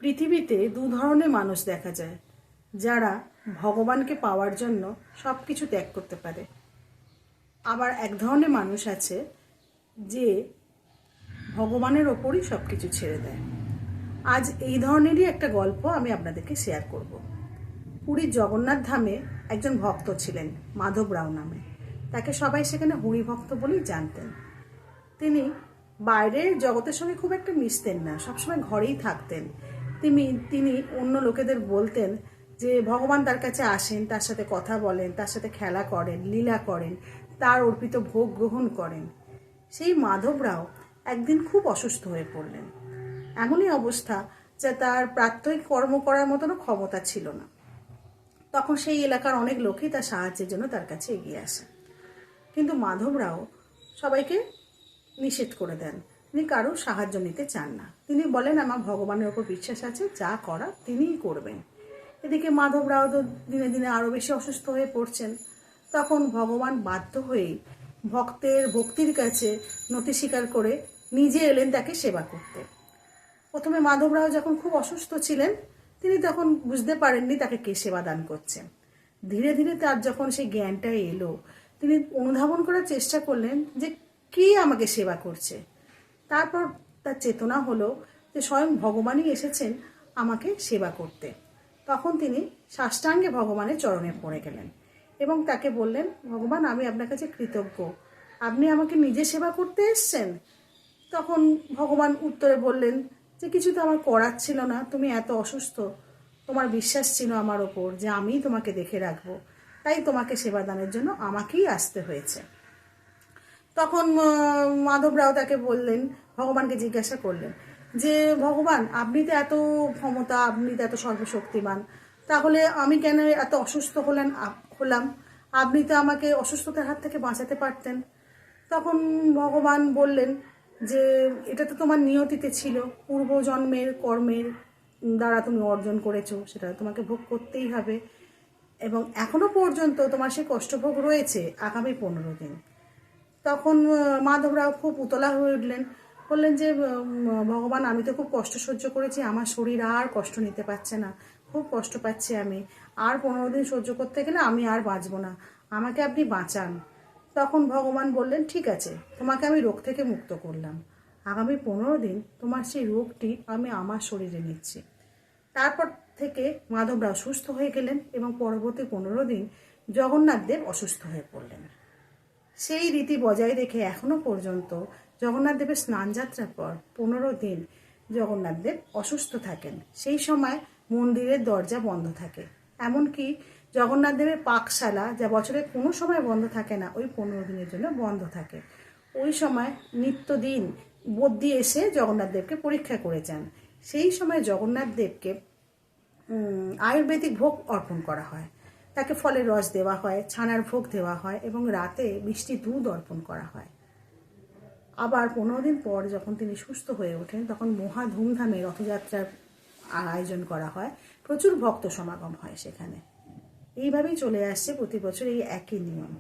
পৃথিবীতে দু ধরনের মানুষ দেখা যায়, যারা ভগবানকে পাওয়ার জন্য সব কিছু ত্যাগ করতে পারে। আবার এক ধরনের মানুষ আছে যে ভগবানের ওপরই সব কিছু ছেড়ে দেয়। আজ এই ধরনেরই একটা গল্প আমি আপনাদেরকে শেয়ার করব। পুরীর জগন্নাথ ধামে একজন ভক্ত ছিলেন, মাধব রাও নামে। তাকে সবাই সেখানে হরি ভক্ত বলেই জানতেন। তিনি বাইরের জগতের সঙ্গে খুব একটা মিশতেন না, সবসময় ঘরেই থাকতেন। তিনি অন্য লোকেদের বলতেন যে ভগবান তার কাছে আসেন, তার সাথে কথা বলেন, তার সাথে খেলা করেন, লীলা করেন, তার অর্পিত ভোগ গ্রহণ করেন। সেই মাধব রাও একদিন খুব অসুস্থ হয়ে পড়লেন। এমনই অবস্থা যে তার প্রাত্যহিক কর্ম করার মতনও ক্ষমতা ছিল না। তখন সেই এলাকার অনেক লোকই তার সাহায্যের জন্য তার কাছে এগিয়ে আসে, কিন্তু মাধব রাও সবাইকে নিষেধ করে দেন। তিনি কারো সাহায্য নিতে চান না। তিনি বলেন, আমার ভগবানের ওপর বিশ্বাস আছে, যা করার তিনিই করবেন। এদিকে মাধব রাও তো দিনে দিনে আরও বেশি অসুস্থ হয়ে পড়ছেন। তখন ভগবান বাধ্য হয়েই ভক্তের ভক্তির কাছে নতি স্বীকার করে নিজে এলেন তাকে সেবা করতে। প্রথমে মাধব রাও যখন খুব অসুস্থ ছিলেন, তিনি তখন বুঝতে পারেননি তাকে কে সেবা দান করছেন। ধীরে ধীরে তার যখন সেই জ্ঞানটা এলো, তিনি অনুধাবন করার চেষ্টা করলেন যে কে আমাকে সেবা করছে। তারপর তার চেতনা হলো যে স্বয়ং ভগবানই এসেছেন আমাকে সেবা করতে। তখন তিনি সাষ্টাঙ্গে ভগবানের চরণে পড়ে গেলেন এবং তাকে বললেন, ভগবান, আমি আপনার কাছে কৃতজ্ঞ, আপনি আমাকে নিজে সেবা করতে এসছেন। তখন ভগবান উত্তরে বললেন যে কিছু তো আমার করার ছিল না, তুমি এত অসুস্থ, তোমার বিশ্বাস ছিল আমার ওপর যে আমিই তোমাকে দেখে রাখবো, তাই তোমাকে সেবা দানের জন্য আমাকেই আসতে হয়েছে। তখন মাধব রাও তাকে বললেন, ভগবানকে জিজ্ঞাসা করলেন যে ভগবান, আপনি তো এত ক্ষমতা, আপনি তো এত সর্বশক্তিমান, তাহলে আমি কেন এত অসুস্থ হলাম? আপনি তো আমাকে অসুস্থতার হাত থেকে বাঁচাতে পারতেন। তখন ভগবান বললেন যে এটা তো তোমার নিয়তিতে ছিল, পূর্বজন্মের কর্মের দ্বারা তুমি অর্জন করেছো, সেটা তোমাকে ভোগ করতেই হবে, এবং এখনো পর্যন্ত তোমার সেই কষ্টভোগ রয়েছে আগামী 15 দিন। তখন মাধব রাও খুব উতলা হয়ে উঠলেন, বললেন যে ভগবান, আমি তো খুব কষ্ট সহ্য করেছি, আমার শরীর আর কষ্ট নিতে পারছে না, খুব কষ্ট পাচ্ছি আমি, আর 15 দিন সহ্য করতে গেলে আমি আর বাঁচব না, আমাকে আপনি বাঁচান। তখন ভগবান বললেন, ঠিক আছে, তোমাকে আমি রোগ থেকে মুক্ত করলাম, আগামী 15 দিন তোমার সেই রোগটি আমি আমার শরীরে নিচ্ছি। তারপর থেকে মাধব রাও সুস্থ হয়ে গেলেন এবং পরবর্তী 15 দিন জগন্নাথ দেব অসুস্থ হয়ে পড়লেন। সেই রীতি বজায় রেখে এখনো পর্যন্ত জগন্নাথ দেবের স্নানযাত্রার পর 15 দিন জগন্নাথ দেব অসুস্থ থাকেন। সেই সময় মন্দিরের দরজা বন্ধ থাকে, এমনকি জগন্নাথ দেবের পাকশালা, যা বছরে কোনো সময় বন্ধ থাকে না, ওই 15 দিনের জন্য বন্ধ থাকে। ওই সময় নিত্যদিন বদ্যি এসে জগন্নাথ দেবকে পরীক্ষা করে যান। সেই সময় জগন্নাথ দেবকে আয়ুর্বেদিক ভোগ অর্পণ করা হয়, তাকে ফলের রস দেওয়া হয়, ছানার ভোগ দেওয়া হয় এবং রাতে মিষ্টি দুধ অর্পণ করা হয়। আবার 15 দিন পর যখন তিনি সুস্থ হয়ে ওঠেন, তখন মহা ধুমধামে রথযাত্রার আয়োজন করা হয়, প্রচুর ভক্ত সমাগম হয় সেখানে। এইভাবেই চলে আসছে প্রতি বছর এই একই নিয়ম।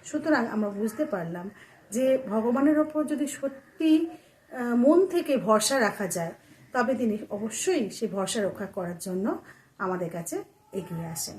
সুতরাং আমরা বুঝতে পারলাম যে ভগবানের ওপর যদি সত্যি মন থেকে ভরসা রাখা যায়, তবে তিনি অবশ্যই সেই ভরসা রক্ষা করার জন্য আমাদের কাছে এগিয়ে আসেন।